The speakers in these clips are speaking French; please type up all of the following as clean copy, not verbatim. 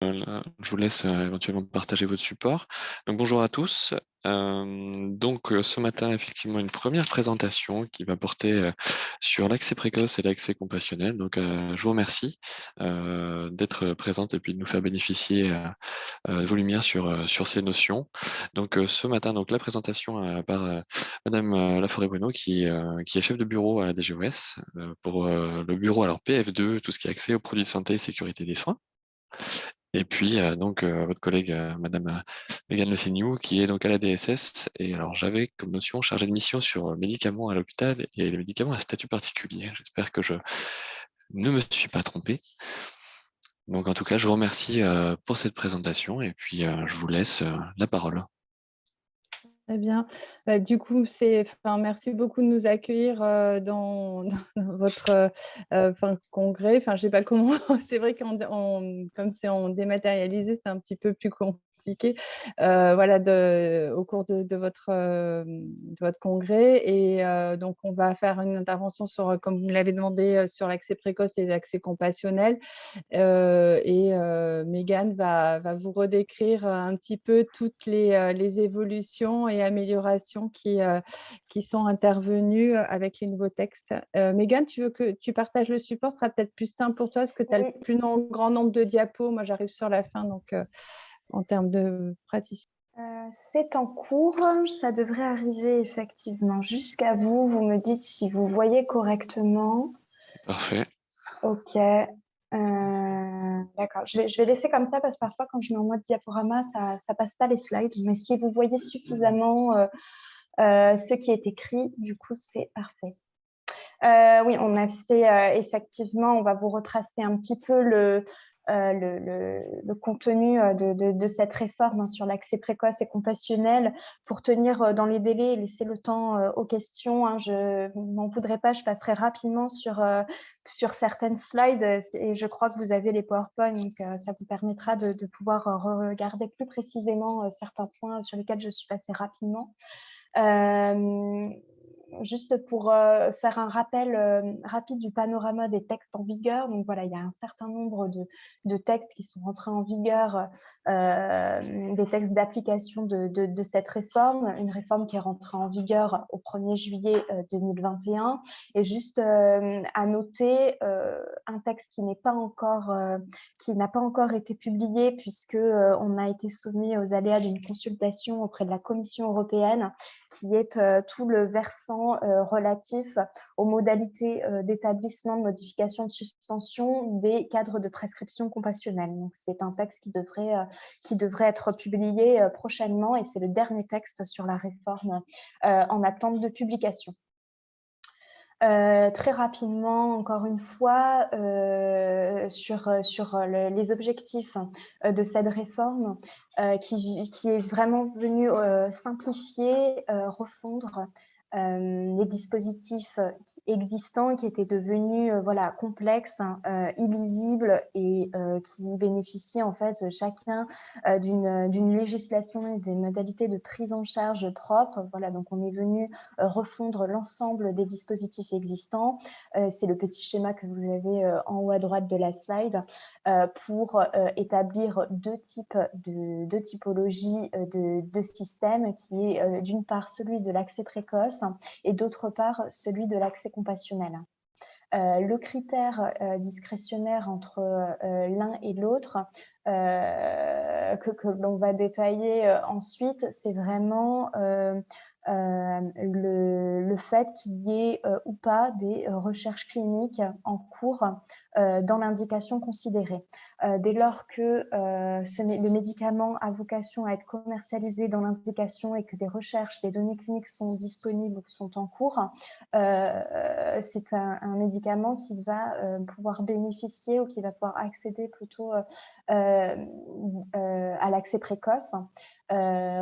Je vous laisse éventuellement partager votre support. Donc, bonjour à tous. Ce matin, effectivement, une première présentation qui va porter sur l'accès précoce et l'accès compassionnel. Donc, je vous remercie d'être présente et puis de nous faire bénéficier de vos lumières sur ces notions. Ce matin, donc, la présentation par Madame Laforêt-Bueno qui est chef de bureau à la DGOS pour le bureau alors PF2, tout ce qui est accès aux produits de santé et sécurité des soins. Et puis, votre collègue, Madame Mégane Le Seignoux, qui est donc à la DSS. Et alors, j'avais comme notion chargée de mission sur médicaments à l'hôpital et les médicaments à statut particulier. J'espère que je ne me suis pas trompé. Donc, en tout cas, je vous remercie pour cette présentation et puis je vous laisse la parole. Très bien. Du coup, merci beaucoup de nous accueillir dans votre congrès. Enfin, je sais pas comment. C'est vrai comme c'est en dématérialisé, c'est un petit peu plus compliqué. Voilà, au cours de votre congrès. Et donc, on va faire une intervention sur, comme vous l'avez demandé, sur l'accès précoce et l'accès compassionnel. Mégane va vous redécrire un petit peu toutes les évolutions et améliorations qui sont intervenues avec les nouveaux textes. Mégane, tu veux que tu partages le support? Ce sera peut-être plus simple pour toi parce que tu as le Oui, plus grand nombre de diapos. Moi, j'arrive sur la fin, donc en termes de praticité. c'est en cours. Ça devrait arriver effectivement jusqu'à vous. Vous me dites si vous voyez correctement. C'est parfait. Ok. D'accord. Je vais laisser comme ça parce que parfois, quand je mets en mode diaporama, ça passe pas les slides. Mais si vous voyez suffisamment ce qui est écrit, du coup, c'est parfait. Oui, on a fait effectivement, on va vous retracer un petit peu le contenu de cette réforme sur l'accès précoce et compassionnel pour tenir dans les délais et laisser le temps aux questions. Hein. Je m'en voudrais pas, je passerai rapidement sur certaines slides et je crois que vous avez les PowerPoint, donc ça vous permettra de pouvoir regarder plus précisément certains points sur lesquels je suis passée rapidement. Juste pour faire un rappel rapide du panorama des textes en vigueur. Donc voilà, il y a un certain nombre de textes qui sont rentrés en vigueur, des textes d'application de cette réforme, une réforme qui est rentrée en vigueur au 1er juillet 2021. Et juste à noter un texte qui n'a pas encore été publié puisque on a été soumis aux aléas d'une consultation auprès de la Commission européenne qui est tout le versant relatif aux modalités d'établissement, de modification, de suspension des cadres de prescription compassionnelle. Donc, c'est un texte qui devrait être publié prochainement et c'est le dernier texte sur la réforme en attente de publication. Très rapidement, encore une fois, sur les objectifs de cette réforme qui est vraiment venue simplifier, refondre les dispositifs existants qui étaient devenus voilà, complexes, illisibles et qui bénéficiaient en fait chacun d'une législation et des modalités de prise en charge propres. Voilà, donc on est venu refondre l'ensemble des dispositifs existants. C'est le petit schéma que vous avez en haut à droite de la slide pour établir deux typologies de systèmes qui est d'une part celui de l'accès précoce et d'autre part celui de l'accès compassionnel. Le critère discrétionnaire entre l'un et l'autre que l'on va détailler ensuite, c'est vraiment le fait qu'il y ait ou pas des recherches cliniques en cours dans l'indication considérée. Dès lors que le médicament a vocation à être commercialisé dans l'indication et que des recherches, des données cliniques sont disponibles ou sont en cours, c'est un médicament qui va pouvoir bénéficier ou qui va pouvoir accéder plutôt à l'accès précoce,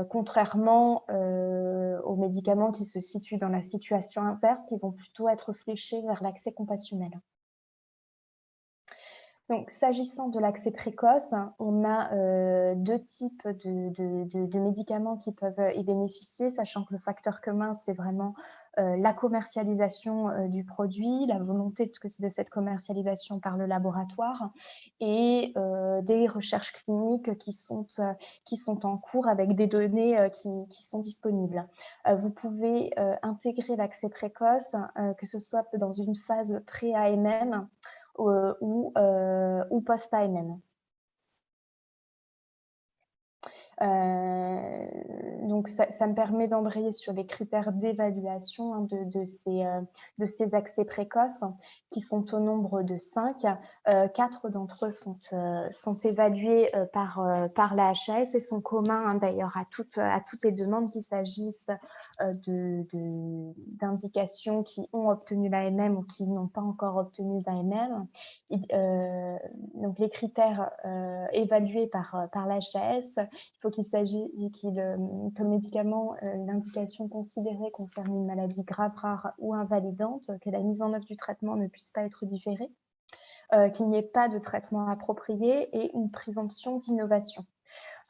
contrairement aux médicaments qui se situent dans la situation inverse, qui vont plutôt être fléchés vers l'accès compassionnel. Donc, s'agissant de l'accès précoce, on a deux types de médicaments qui peuvent y bénéficier, sachant que le facteur commun, c'est vraiment la commercialisation du produit, la volonté de cette commercialisation par le laboratoire et des recherches cliniques qui sont en cours avec des données qui sont disponibles. Vous pouvez intégrer l'accès précoce, que ce soit dans une phase pré-AMM ou post-AMM. Donc, ça me permet d'embrayer sur les critères d'évaluation hein, de ces accès précoces qui sont au nombre de 5. 4 d'entre eux sont évalués par la HAS et sont communs hein, d'ailleurs à toutes les demandes, qu'il s'agisse d'indications qui ont obtenu l'AMM ou qui n'ont pas encore obtenu l'AMM. Donc, les critères évalués par la HAS, il faut qu'il s'agisse que le médicament, l'indication considérée concerne une maladie grave, rare ou invalidante, que la mise en œuvre du traitement ne puisse pas être différée, qu'il n'y ait pas de traitement approprié et une présomption d'innovation.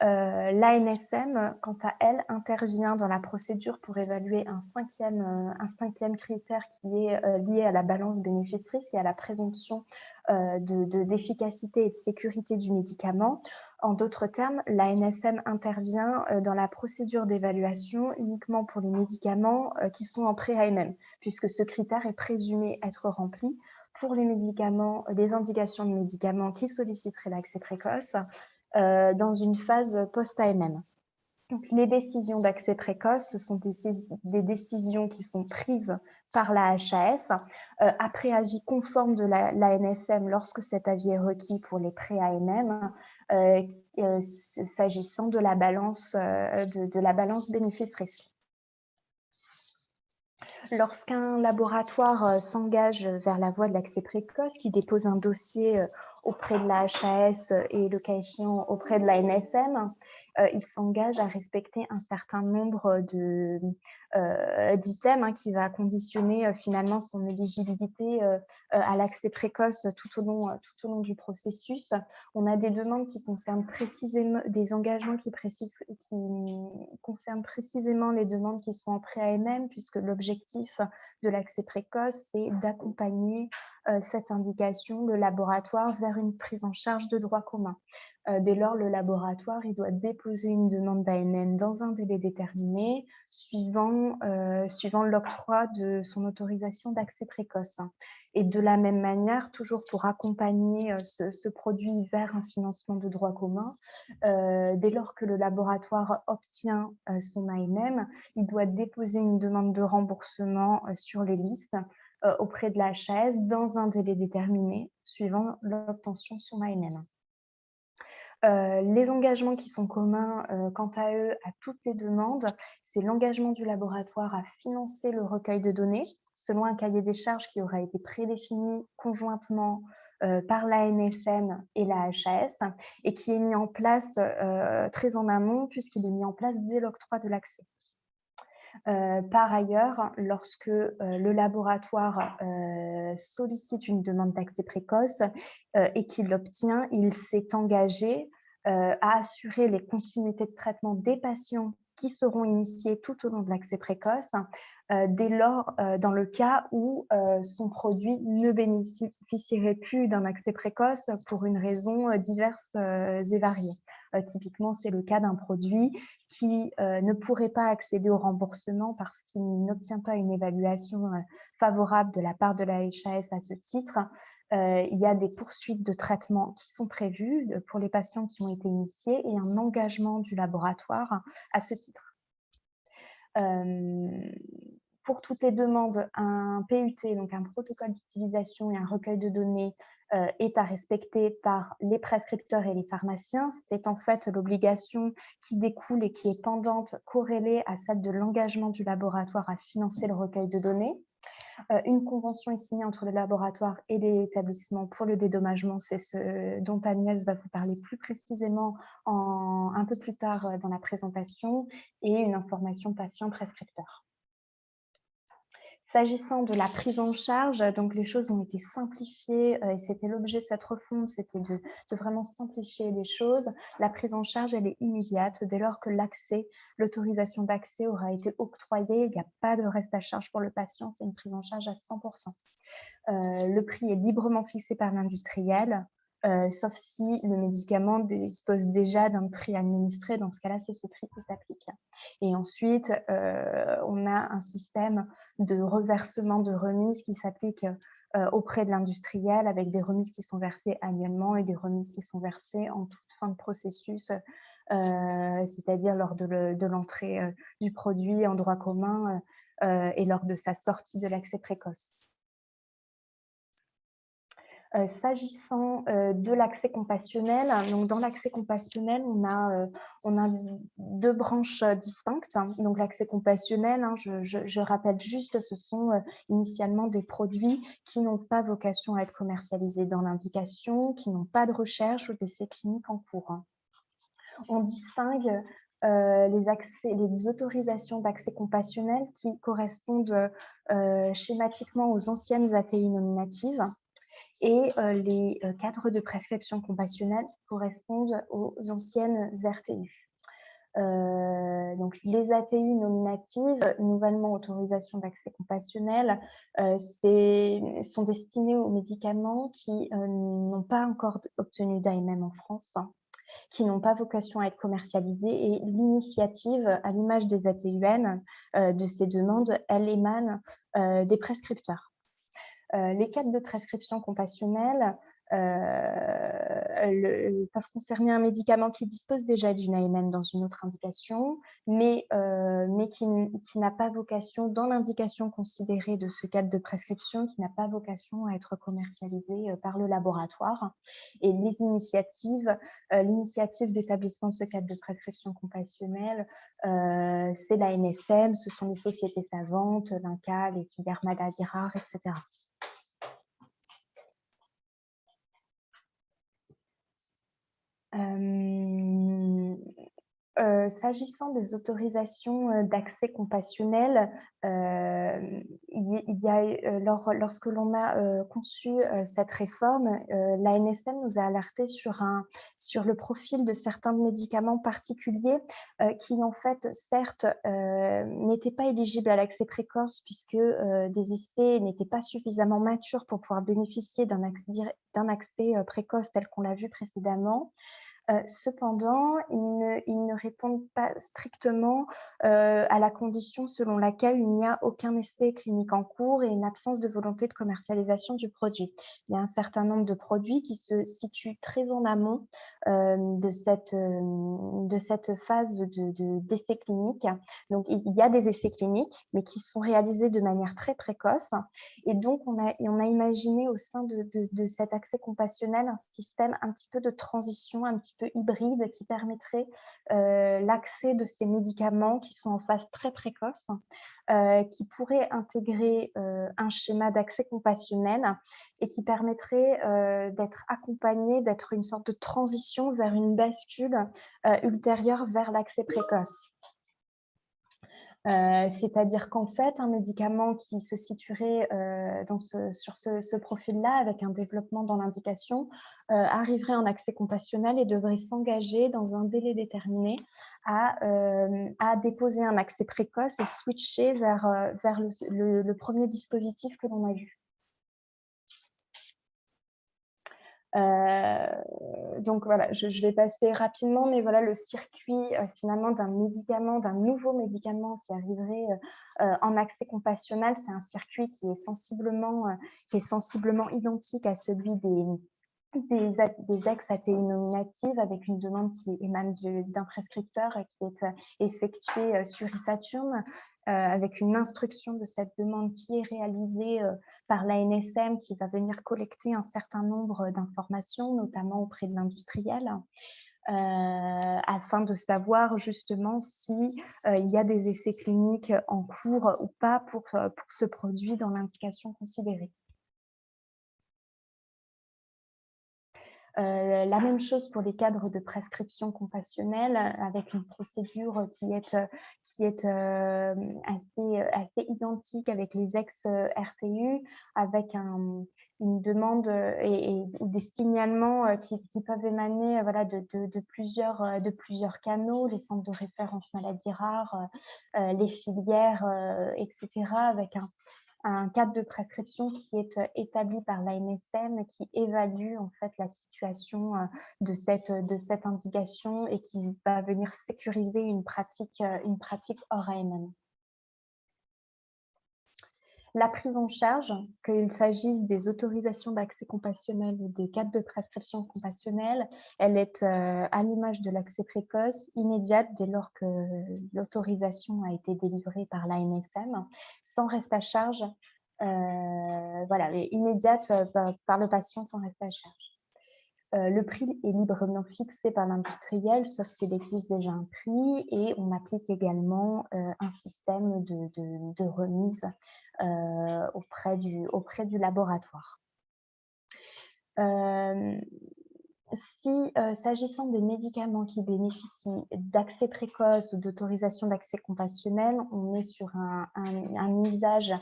L'ANSM, quant à elle, intervient dans la procédure pour évaluer un cinquième critère qui est lié à la balance bénéfice-risque et à la présomption d'efficacité et de sécurité du médicament. En d'autres termes, l'ANSM intervient dans la procédure d'évaluation uniquement pour les médicaments qui sont en pré-AMM, puisque ce critère est présumé être rempli pour les médicaments, les indications de médicaments qui solliciteraient l'accès précoce dans une phase post-AMM. Donc, les décisions d'accès précoce, ce sont des décisions qui sont prises par la HAS après avis conforme de l'ANSM lorsque cet avis est requis pour les pré-AMM, s'agissant de la balance, bénéfice-risque. Lorsqu'un laboratoire s'engage vers la voie de l'accès précoce, qui dépose un dossier auprès de la HAS et le cas échéant auprès de la NSM, il s'engage à respecter un certain nombre d'items qui va conditionner finalement son éligibilité à l'accès précoce tout au long du processus. On a des demandes qui concernent précisément, des engagements qui concernent précisément les demandes qui sont en pré-AMM, puisque l'objectif de l'accès précoce, c'est d'accompagner cette indication, le laboratoire, vers une prise en charge de droit commun. Dès lors, le laboratoire il doit déposer une demande d'AMM dans un délai déterminé, suivant l'octroi de son autorisation d'accès précoce. Et de la même manière, toujours pour accompagner ce produit vers un financement de droit commun, dès lors que le laboratoire obtient son AMM, il doit déposer une demande de remboursement sur les listes auprès de la HAS dans un délai déterminé, suivant l'obtention de son AMM. Les engagements qui sont communs, quant à eux, à toutes les demandes, c'est l'engagement du laboratoire à financer le recueil de données selon un cahier des charges qui aura été prédéfini conjointement par la NSM et la HAS et qui est mis en place très en amont puisqu'il est mis en place dès l'octroi de l'accès. Par ailleurs, lorsque le laboratoire sollicite une demande d'accès précoce et qu'il l'obtient, il s'est engagé à assurer les continuités de traitement des patients qui seront initiés tout au long de l'accès précoce, dès lors, dans le cas où son produit ne bénéficierait plus d'un accès précoce pour une raison diverse et variée. Typiquement, c'est le cas d'un produit qui ne pourrait pas accéder au remboursement parce qu'il n'obtient pas une évaluation favorable de la part de la HAS à ce titre. Il y a des poursuites de traitement qui sont prévues pour les patients qui ont été initiés et un engagement du laboratoire à ce titre. Pour toutes les demandes, un PUT, donc un protocole d'utilisation et un recueil de données est à respecter par les prescripteurs et les pharmaciens. C'est en fait l'obligation qui découle et qui est pendante, corrélée à celle de l'engagement du laboratoire à financer le recueil de données. Une convention est signée entre le laboratoire et l'établissement pour le dédommagement. C'est ce dont Agnès va vous parler plus précisément un peu plus tard dans la présentation, et une information patient-prescripteur. S'agissant de la prise en charge, donc les choses ont été simplifiées et c'était l'objet de cette refonte, c'était de vraiment simplifier les choses. La prise en charge, elle est immédiate dès lors que l'autorisation d'accès aura été octroyée. Il n'y a pas de reste à charge pour le patient, c'est une prise en charge à 100%. Le prix est librement fixé par l'industriel, sauf si le médicament dispose déjà d'un prix administré. Dans ce cas-là, c'est ce prix qui s'applique. Et ensuite, on a un système de reversement de remises qui s'applique auprès de l'industriel, avec des remises qui sont versées annuellement et des remises qui sont versées en toute fin de processus, c'est-à-dire lors de l'entrée du produit en droit commun et lors de sa sortie de l'accès précoce. S'agissant de l'accès compassionnel, donc dans l'accès compassionnel, on a deux branches distinctes. Donc l'accès compassionnel, je rappelle juste, ce sont initialement des produits qui n'ont pas vocation à être commercialisés dans l'indication, qui n'ont pas de recherche ou d'essais cliniques en cours. On distingue les autorisations d'accès compassionnel qui correspondent schématiquement aux anciennes ATU nominatives, et les cadres de prescription compassionnelle correspondent aux anciennes RTU. Donc les ATU nominatives, nouvellement autorisation d'accès compassionnel, sont destinées aux médicaments qui n'ont pas encore obtenu d'AMM en France, qui n'ont pas vocation à être commercialisés, et l'initiative, à l'image des ATUN, de ces demandes, elle émane des prescripteurs. Les cadres de prescription compassionnelle peuvent concerner un médicament qui dispose déjà d'une AMM dans une autre indication, mais qui n'a pas vocation, dans l'indication considérée de ce cadre de prescription, qui n'a pas vocation à être commercialisé par le laboratoire. Et l'initiative d'établissement de ce cadre de prescription compassionnelle, c'est la NSM, ce sont les sociétés savantes, l'INCa, les filières maladies rares, etc. S'agissant des autorisations d'accès compassionnel, lorsque l'on a conçu cette réforme, la NSM nous a alerté sur le profil de certains médicaments particuliers qui, en fait, certes, n'étaient pas éligibles à l'accès précoce puisque des essais n'étaient pas suffisamment matures pour pouvoir bénéficier d'un accès précoce tel qu'on l'a vu précédemment. Cependant, ils ne répondent pas strictement à la condition selon laquelle il n'y a aucun essai clinique en cours et une absence de volonté de commercialisation du produit. Il y a un certain nombre de produits qui se situent très en amont de cette phase d'essai clinique. Donc, il y a des essais cliniques, mais qui sont réalisés de manière très précoce. Et donc, on a imaginé au sein de cet accès compassionnel un système un petit peu de transition, un petit peu hybride, qui permettrait l'accès de ces médicaments qui sont en phase très précoce, qui pourrait intégrer un schéma d'accès compassionnel et qui permettrait d'être accompagné, d'être une sorte de transition vers une bascule ultérieure vers l'accès précoce. C'est-à-dire qu'en fait, un médicament qui se situerait sur ce profil-là, avec un développement dans l'indication, arriverait en accès compassionnel et devrait s'engager dans un délai déterminé à déposer un accès précoce et switcher vers le premier dispositif que l'on a vu. Donc voilà, je vais passer rapidement, mais voilà le circuit finalement d'un nouveau médicament qui arriverait en accès compassionnel. C'est un circuit qui est sensiblement identique à celui des ex-ATU nominatives, avec une demande qui émane d'un prescripteur et qui est effectuée sur e-Saturn, avec une instruction de cette demande qui est réalisée par la NSM, qui va venir collecter un certain nombre d'informations, notamment auprès de l'industriel, afin de savoir justement si il y a des essais cliniques en cours ou pas pour ce produit dans l'indication considérée. La même chose pour les cadres de prescription compassionnelle, avec une procédure qui est assez identique avec les ex-RTU, avec une demande ou des signalements qui peuvent émaner voilà, de plusieurs canaux, les centres de référence maladies rares, les filières, etc., avec un cadre de prescription qui est établi par l'ANSM, qui évalue en fait la situation de cette indication et qui va venir sécuriser une pratique hors AMM. La prise en charge, qu'il s'agisse des autorisations d'accès compassionnel ou des cadres de prescription compassionnelle, elle est à l'image de l'accès précoce, immédiate dès lors que l'autorisation a été délivrée par l'ANSM, sans reste à charge, voilà, immédiate par le patient sans reste à charge. Le prix est librement fixé par l'industriel, sauf s'il existe déjà un prix, et on applique également un système de remise auprès du laboratoire. S'agissant des médicaments qui bénéficient d'accès précoce ou d'autorisation d'accès compassionnel, on est sur un usage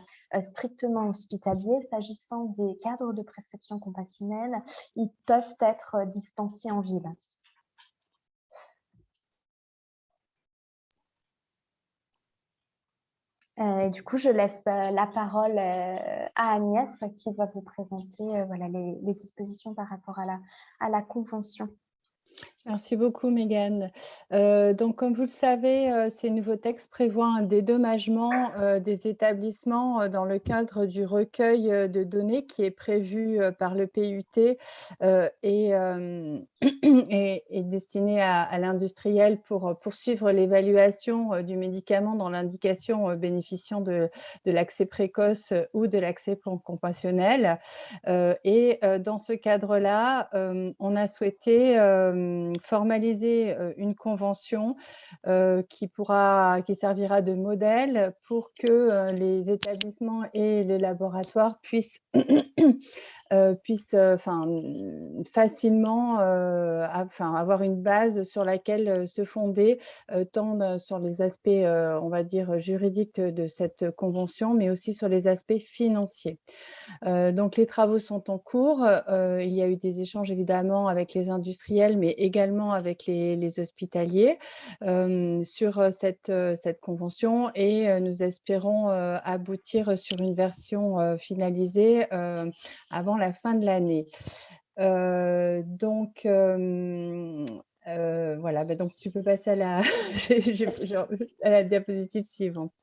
strictement hospitalier. S'agissant des cadres de prescription compassionnelle, ils peuvent être dispensés en ville. Du coup, je laisse la parole à Agnès qui va vous présenter voilà, les dispositions par rapport à la convention. Merci beaucoup, Mégane. Donc, comme vous le savez, ces nouveaux textes prévoient un dédommagement des établissements dans le cadre du recueil de données qui est prévu par le PUT et destiné à l'industriel pour poursuivre l'évaluation du médicament dans l'indication bénéficiant de l'accès précoce ou de l'accès compassionnel. Dans ce cadre-là, on a souhaité formaliser une convention qui servira de modèle pour que les établissements et les laboratoires puissent facilement avoir une base sur laquelle se fonder, tant sur les aspects, on va dire, juridiques de cette convention, mais aussi sur les aspects financiers. Donc, les travaux sont en cours. Il y a eu des échanges évidemment avec les industriels, mais également avec les hospitaliers sur cette convention, et nous espérons aboutir sur une version finalisée avant la fin de l'année. Voilà, donc tu peux passer à la, à la diapositive suivante.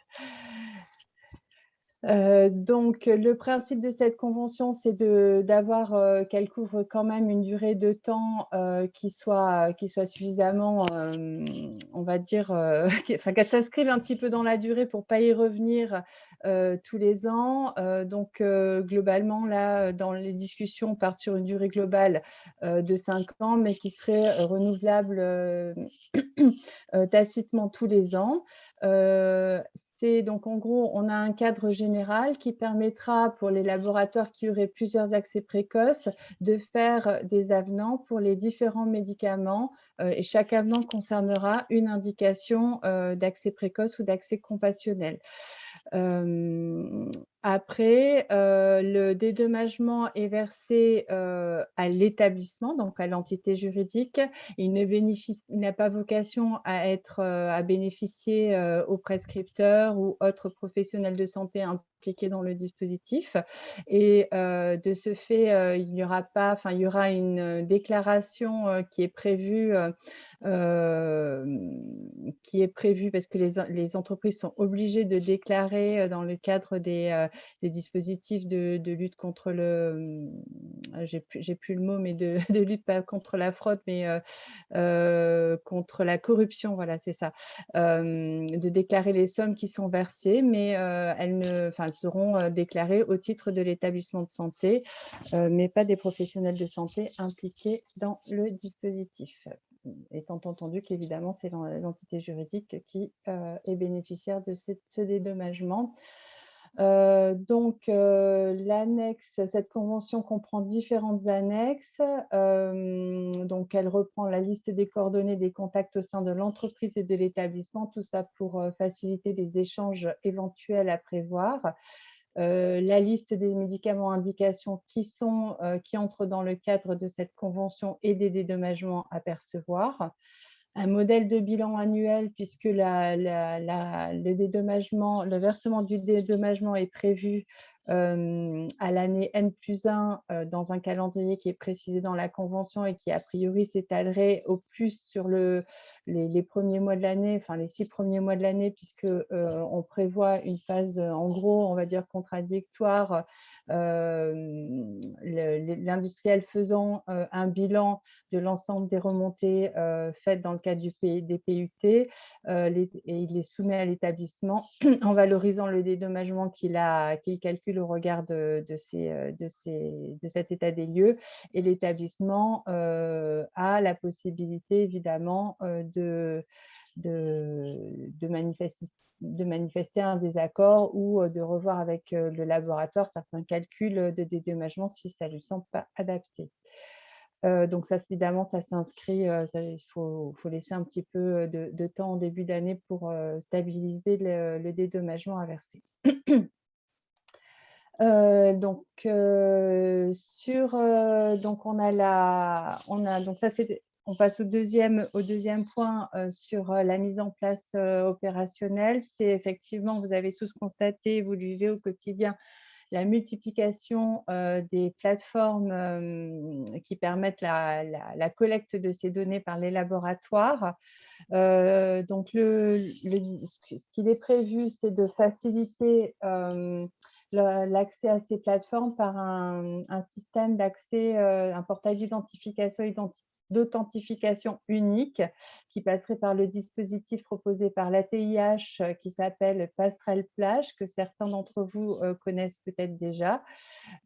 Donc, le principe de cette convention, c'est d'avoir qu'elle couvre quand même une durée de temps qui soit suffisamment, on va dire, qu'elle s'inscrive un petit peu dans la durée pour ne pas y revenir tous les ans. Globalement, là, dans les discussions, on part sur une durée globale de 5 ans, mais qui serait renouvelable tacitement tous les ans. Donc, en gros, on a un cadre général qui permettra pour les laboratoires qui auraient plusieurs accès précoces de faire des avenants pour les différents médicaments, et chaque avenant concernera une indication d'accès précoce ou d'accès compassionnel. Après, le dédommagement est versé à l'établissement, donc à l'entité juridique. Il n'a pas vocation à bénéficier aux prescripteurs ou autres professionnels de santé impliqués dans le dispositif. Et de ce fait, il y aura une déclaration qui est prévue parce que les entreprises sont obligées de déclarer dans le cadre des dispositifs de lutte contre j'ai plus le mot, mais de lutte pas contre la fraude, mais contre la corruption, voilà, c'est ça, de déclarer les sommes qui sont versées, mais elles seront déclarées au titre de l'établissement de santé, mais pas des professionnels de santé impliqués dans le dispositif. Étant entendu qu'évidemment, c'est l'entité juridique qui est bénéficiaire de ce dédommagement. L'annexe, cette convention comprend différentes annexes. Donc, elle reprend la liste des coordonnées des contacts au sein de l'entreprise et de l'établissement, tout ça pour faciliter les échanges éventuels à prévoir. La liste des médicaments indications qui entrent dans le cadre de cette convention et des dédommagements à percevoir. Un modèle de bilan annuel puisque le versement du dédommagement est prévu à l'année N+1 dans un calendrier qui est précisé dans la convention et qui a priori s'étalerait au plus sur les premiers mois de l'année, enfin les 6 premiers mois de l'année, puisque on prévoit une phase en gros, on va dire contradictoire, l'industriel faisant un bilan de l'ensemble des remontées faites dans le cadre des PUT et il les soumet à l'établissement en valorisant le dédommagement qu'il calcule au regard de cet état des lieux. Et l'établissement a la possibilité évidemment de manifester un désaccord ou de revoir avec le laboratoire certains calculs de dédommagement si ça ne lui semble pas adapté. Donc ça, évidemment, ça s'inscrit, il faut laisser un petit peu de temps en début d'année pour stabiliser le dédommagement à verser. Donc on passe au deuxième point sur la mise en place opérationnelle. C'est effectivement, vous avez tous constaté, vous le vivez au quotidien, la multiplication des plateformes qui permettent la collecte de ces données par les laboratoires. Donc, ce qu'il est prévu, c'est de faciliter l'accès à ces plateformes par un système d'accès, un portail d'authentification unique qui passerait par le dispositif proposé par l'ATIH qui s'appelle Passerelle Plage, que certains d'entre vous connaissent peut-être déjà,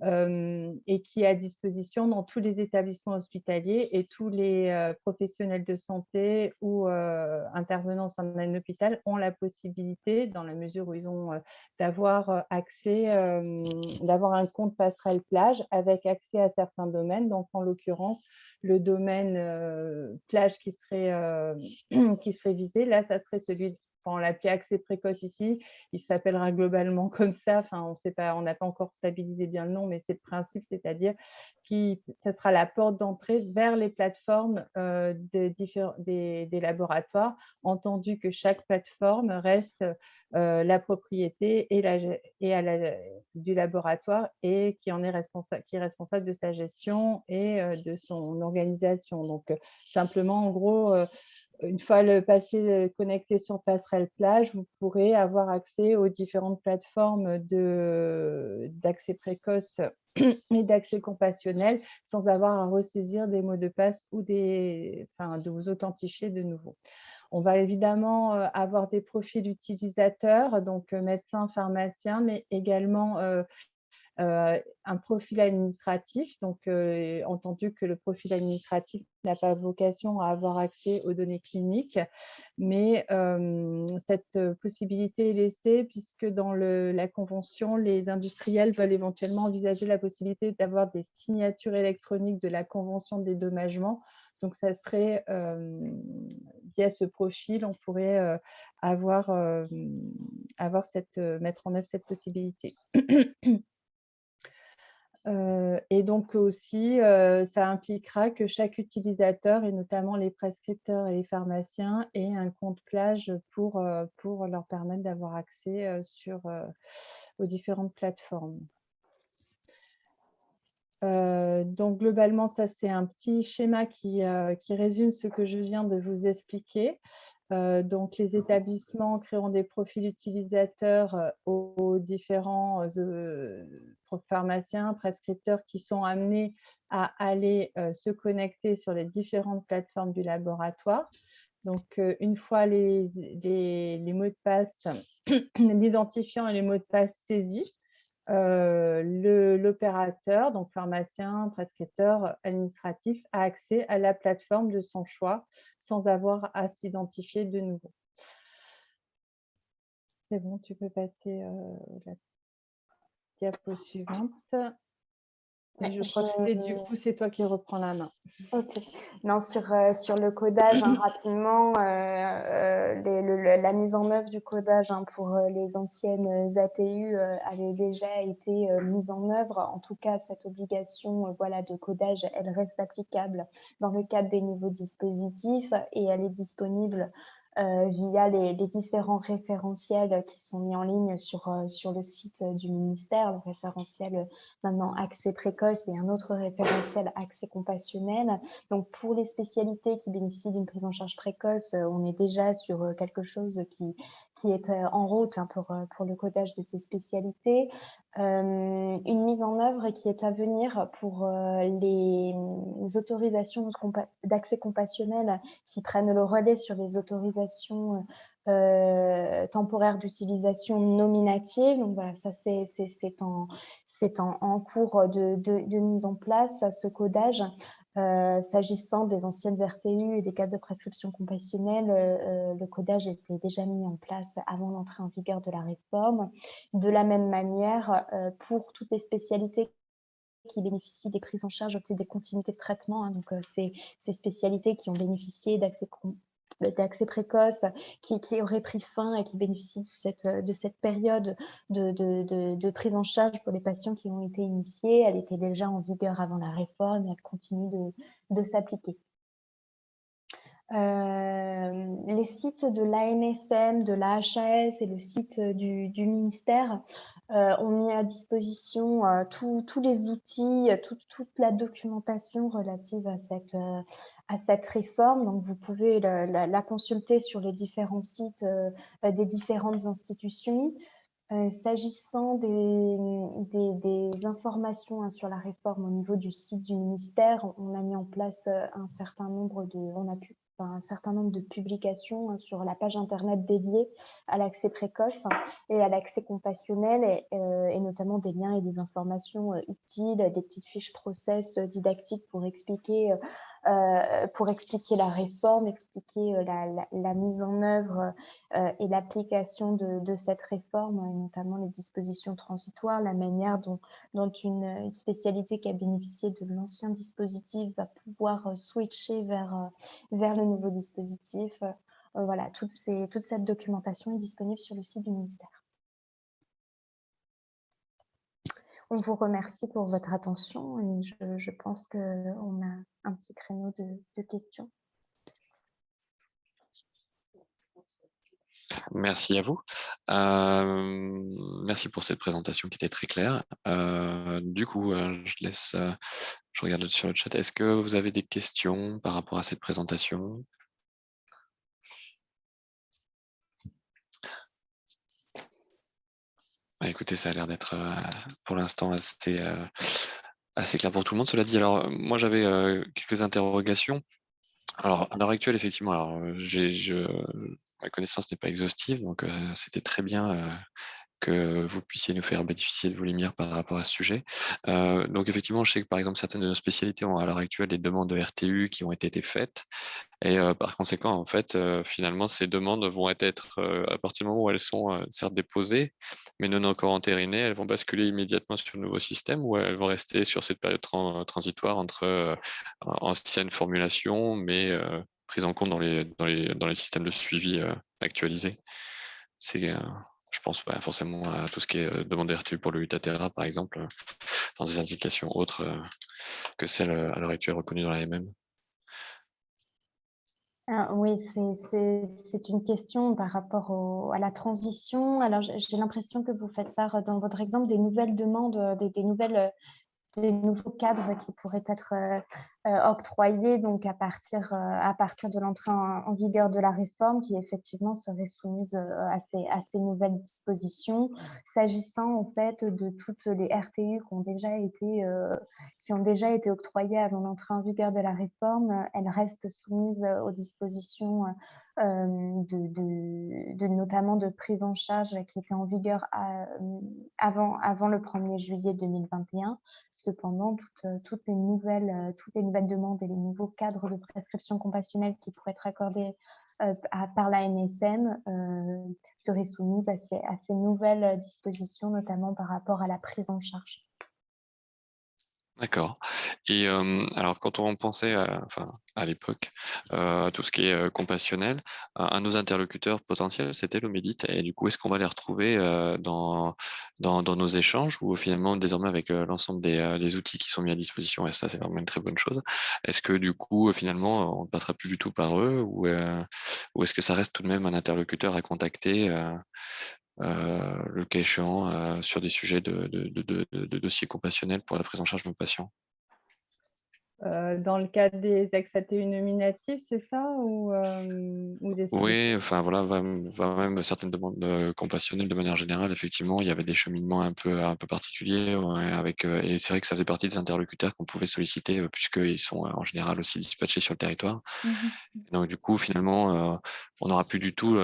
et qui est à disposition dans tous les établissements hospitaliers et tous les professionnels de santé ou intervenants au sein d'un hôpital ont la possibilité, dans la mesure où ils ont d'avoir accès, d'avoir un compte Passerelle Plage avec accès à certains domaines. Donc, en l'occurrence, le domaine plage qui serait visé, là, ça serait celui, on l'appelait accès précoce ici, il s'appellera globalement comme ça, enfin, on n'a pas encore stabilisé bien le nom, mais c'est le principe, c'est-à-dire que ça sera la porte d'entrée vers les plateformes des laboratoires, entendu que chaque plateforme reste la propriété du laboratoire et qui est responsable de sa gestion et de son organisation. Donc, simplement, en gros, une fois le passé connecté sur Passerelle Plage, vous pourrez avoir accès aux différentes plateformes d'accès précoce et d'accès compassionnel sans avoir à ressaisir des mots de passe ou de vous authentifier de nouveau. On va évidemment avoir des profils utilisateurs, donc médecins, pharmaciens, mais également un profil administratif, donc entendu que le profil administratif n'a pas vocation à avoir accès aux données cliniques, mais cette possibilité est laissée puisque dans la convention, les industriels veulent éventuellement envisager la possibilité d'avoir des signatures électroniques de la convention de dédommagement. Donc, ça serait via ce profil, on pourrait mettre en œuvre cette possibilité. Et donc aussi, ça impliquera que chaque utilisateur, et notamment les prescripteurs et les pharmaciens, ait un compte plage pour leur permettre d'avoir accès aux différentes plateformes. Donc globalement, ça c'est un petit schéma qui résume ce que je viens de vous expliquer. Donc, les établissements créeront des profils utilisateurs aux différents pharmaciens, prescripteurs qui sont amenés à aller se connecter sur les différentes plateformes du laboratoire. Donc, une fois les mots de passe, l'identifiant et les mots de passe saisis, l'opérateur, donc pharmacien, prescripteur, administratif, a accès à la plateforme de son choix sans avoir à s'identifier de nouveau. C'est bon, tu peux passer là. diapo suivante. Ouais, Je crois que du coup, c'est toi qui reprends la main. Ok. Non, sur le codage, rapidement, la mise en œuvre du codage pour les anciennes ATU avait déjà été mise en œuvre. En tout cas, cette obligation voilà, de codage, elle reste applicable dans le cadre des nouveaux dispositifs et elle est disponible via les différents référentiels qui sont mis en ligne sur le site du ministère, le référentiel maintenant accès précoce et un autre référentiel accès compassionnel. Donc pour les spécialités qui bénéficient d'une prise en charge précoce, on est déjà sur quelque chose qui est en route pour le codage de ces spécialités. Une mise en œuvre qui est à venir pour les autorisations d'accès compassionnel qui prennent le relais sur les autorisations temporaires d'utilisation nominative. Donc voilà, ça c'est en cours de mise en place, ce codage. S'agissant des anciennes RTU et des cadres de prescription compassionnelle, le codage était déjà mis en place avant l'entrée en vigueur de la réforme. De la même manière, pour toutes les spécialités qui bénéficient des prises en charge des continuités de traitement, donc ces spécialités qui ont bénéficié d'accès précoce, qui auraient pris fin et qui bénéficient de cette période de prise en charge pour les patients qui ont été initiés. Elle était déjà en vigueur avant la réforme et elle continue de s'appliquer. Les sites de l'ANSM, de la HAS et le site du ministère ont mis à disposition tous les outils, toute la documentation relative à cette réforme. Donc, vous pouvez la consulter sur les différents sites des différentes institutions. S'agissant des informations sur la réforme au niveau du site du ministère, on a mis en place un certain nombre de publications sur la page internet dédiée à l'accès précoce et à l'accès compassionnel et notamment des liens et des informations utiles, des petites fiches process didactiques pour expliquer la réforme, expliquer la mise en œuvre et l'application de cette réforme, et notamment les dispositions transitoires, la manière dont une spécialité qui a bénéficié de l'ancien dispositif va pouvoir switcher vers le nouveau dispositif. Voilà, toute cette documentation est disponible sur le site du ministère. On vous remercie pour votre attention et je pense qu'on a un petit créneau de questions. Merci à vous. Merci pour cette présentation qui était très claire. Du coup, je regarde sur le chat. Est-ce que vous avez des questions par rapport à cette présentation? Écoutez, ça a l'air d'être pour l'instant assez clair pour tout le monde. Cela dit, alors moi j'avais quelques interrogations. Alors à l'heure actuelle, effectivement, alors ma connaissance n'est pas exhaustive, donc c'était très bien que vous puissiez nous faire bénéficier de vos lumières par rapport à ce sujet. Donc effectivement, je sais que par exemple certaines de nos spécialités ont à l'heure actuelle des demandes de RTU qui ont été faites. Et par conséquent, en fait, finalement, ces demandes vont être, à partir du moment où elles sont certes déposées, mais non encore entérinées, elles vont basculer immédiatement sur le nouveau système ou elles vont rester sur cette période transitoire entre anciennes formulations, mais prises en compte dans les systèmes de suivi actualisés. Je pense forcément à tout ce qui est demande RTU pour le Utatera, par exemple, dans des indications autres que celles à l'heure actuelle reconnues dans la MM. Oui, c'est une question par rapport à la transition. Alors, j'ai l'impression que vous faites part dans votre exemple des nouvelles demandes, des nouveaux cadres qui pourraient être octroyés donc à partir de l'entrée en vigueur de la réforme, qui effectivement serait soumise à ces nouvelles dispositions. S'agissant en fait de toutes les RTU qui ont déjà été octroyées avant l'entrée en vigueur de la réforme, elles restent soumises aux dispositions notamment de prise en charge qui étaient en vigueur avant le 1er juillet 2021. Cependant, toutes les nouvelles demandes et les nouveaux cadres de prescription compassionnelle qui pourraient être accordés par la NSM seraient soumises à ces nouvelles dispositions, notamment par rapport à la prise en charge. D'accord. Et alors, quand on pensait à l'époque, tout ce qui est compassionnel, un de nos interlocuteurs potentiels, c'était l'Omédite. Et du coup, est-ce qu'on va les retrouver dans nos échanges ou finalement, désormais, avec l'ensemble des outils qui sont mis à disposition, et ça, c'est vraiment une très bonne chose. Est-ce que du coup, finalement, on ne passera plus du tout par eux ou est-ce que ça reste tout de même un interlocuteur à contacter le cas échéant, sur des sujets de dossiers compassionnels pour la prise en charge de nos patients? Dans le cadre des ex-ATU nominatifs, c'est ça? Ou des Oui, solutions? enfin voilà, même certaines demandes compassionnelles de manière générale, effectivement, il y avait des cheminements un peu particuliers, ouais, et c'est vrai que ça faisait partie des interlocuteurs qu'on pouvait solliciter, puisqu'ils sont en général aussi dispatchés sur le territoire. Mmh. Donc du coup, finalement, on n'aura plus du tout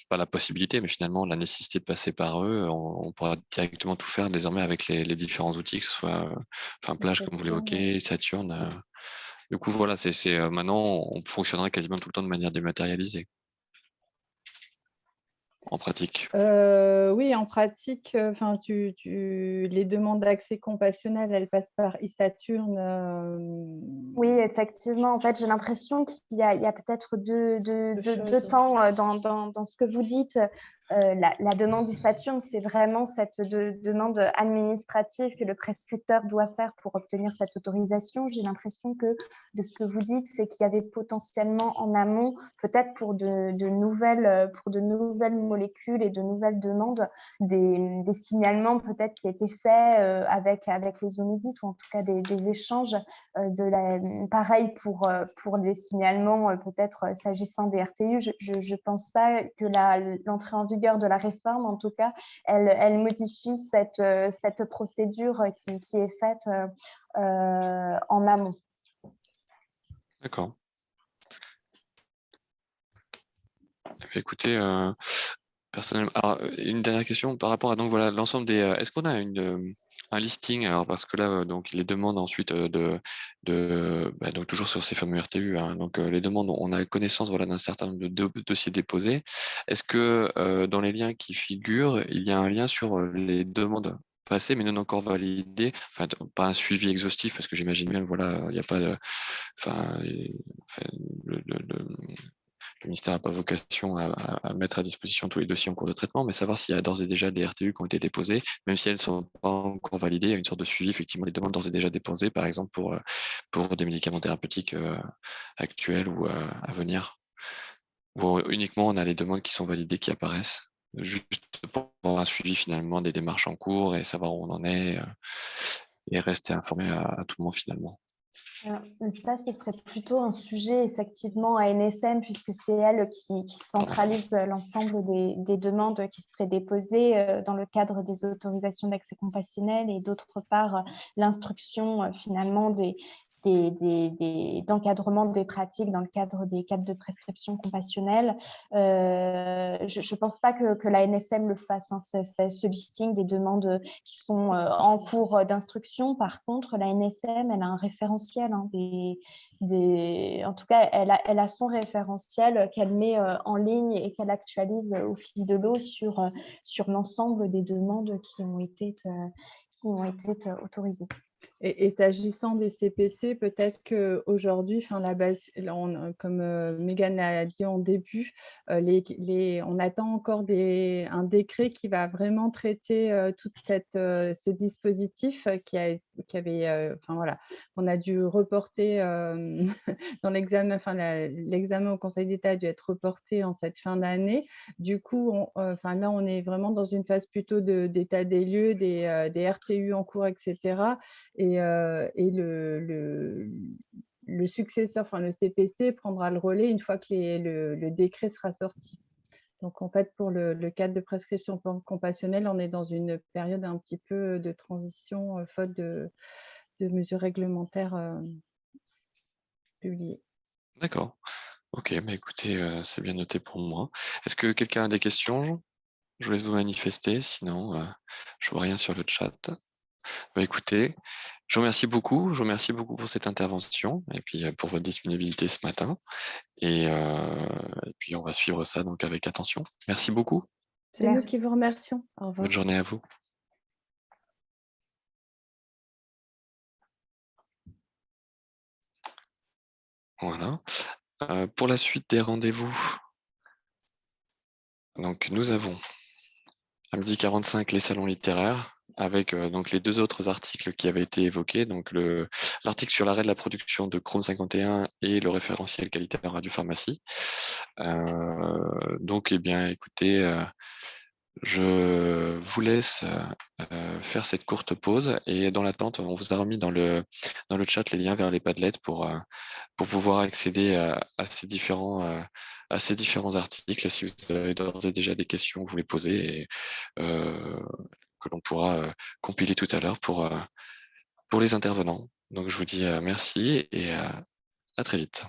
pas la possibilité, mais finalement la nécessité de passer par eux. On pourra directement tout faire désormais avec les différents outils, que ce soit Plage, comme vous Saturne, ouais. l'évoquez, Saturne. Du coup, voilà, maintenant, on fonctionnera quasiment tout le temps de manière dématérialisée, en pratique. Oui, en pratique, enfin, les demandes d'accès compassionnel, elles passent par e-Saturne. Oui, effectivement. En fait, j'ai l'impression qu'il y a peut-être deux Choses. temps dans ce que vous dites. La demande e-Saturne, c'est vraiment cette demande administrative que le prescripteur doit faire pour obtenir cette autorisation. J'ai l'impression que de ce que vous dites, c'est qu'il y avait potentiellement en amont, peut-être pour de nouvelles molécules et de nouvelles demandes, des signalements peut-être qui étaient faits avec les Omédites, ou en tout cas des échanges. Pareil pour les signalements, peut-être s'agissant des RTU. Je pense pas que l'entrée en vigueur de la réforme, en tout cas, elle modifie cette procédure qui est faite en amont. D'accord. Écoutez, personnellement, alors, une dernière question par rapport à donc voilà l'ensemble des. Est-ce qu'on a un listing, alors parce que là donc les demandes ensuite donc toujours sur ces fameux RTU, hein, donc les demandes, on a connaissance voilà d'un certain nombre de dossiers déposés. Est-ce que dans les liens qui figurent, il y a un lien sur les demandes passées mais non encore validées, enfin pas un suivi exhaustif parce que j'imagine bien que voilà il n'y a pas de, enfin, le ministère n'a pas vocation à mettre à disposition tous les dossiers en cours de traitement, mais savoir s'il y a d'ores et déjà des RTU qui ont été déposés, même si elles ne sont pas encore validées, il y a une sorte de suivi effectivement des demandes d'ores et déjà déposées, par exemple pour des médicaments thérapeutiques actuels ou à venir, ou uniquement on a les demandes qui sont validées qui apparaissent, juste pour avoir un suivi finalement des démarches en cours et savoir où on en est et rester informé à tout moment finalement. Ça, ce serait plutôt un sujet effectivement à NSM, puisque c'est elle qui centralise l'ensemble des demandes qui seraient déposées dans le cadre des autorisations d'accès compassionnel, et d'autre part l'instruction finalement d'encadrement des pratiques dans le cadre des cadres de prescription compassionnelle. Je ne pense pas que la NSM le fasse, hein, ce listing des demandes qui sont en cours d'instruction. Par contre, la NSM, elle a un référentiel, hein, en tout cas, elle a son référentiel qu'elle met en ligne et qu'elle actualise au fil de l'eau sur l'ensemble des demandes qui ont été autorisées. Et s'agissant des CPC, peut-être qu'aujourd'hui, enfin, la base, comme Mégane l'a dit en début, on attend encore un décret qui va vraiment traiter tout ce dispositif qui avait, enfin voilà, on a dû reporter dans l'examen, enfin l'examen au Conseil d'État a dû être reporté en cette fin d'année. Du coup, enfin là, on est vraiment dans une phase plutôt d'état des lieux, des RTU en cours, etc. Et le successeur, enfin le CPC prendra le relais une fois que le décret sera sorti. Donc en fait, pour le cadre de prescription compassionnelle, on est dans une période un petit peu de transition, faute de mesures réglementaires publiées. D'accord. Ok, bah écoutez, c'est bien noté pour moi. Est-ce que quelqu'un a des questions? Je vous laisse vous manifester, sinon je vois rien sur le chat. Bah écoutez, Je vous remercie beaucoup. Je vous remercie beaucoup pour cette intervention et puis pour votre disponibilité ce matin. Et puis, on va suivre ça donc avec attention. Merci beaucoup. C'est nous Merci. qui vous remercions. Au revoir. Bonne journée à vous. Voilà. Pour la suite des rendez-vous, donc nous avons à 12h45 les salons littéraires avec donc les 2 autres articles qui avaient été évoqués, donc l'article sur l'arrêt de la production de Chrome 51 et le référentiel qualité en radiopharmacie. Donc, eh bien, écoutez, je vous laisse faire cette courte pause et dans l'attente, on vous a remis dans le chat les liens vers les Padlet pour pouvoir accéder à ces différents articles. Si vous avez d'ores et déjà des questions, vous les posez et que l'on pourra compiler tout à l'heure pour les intervenants. Donc je vous dis merci et à très vite.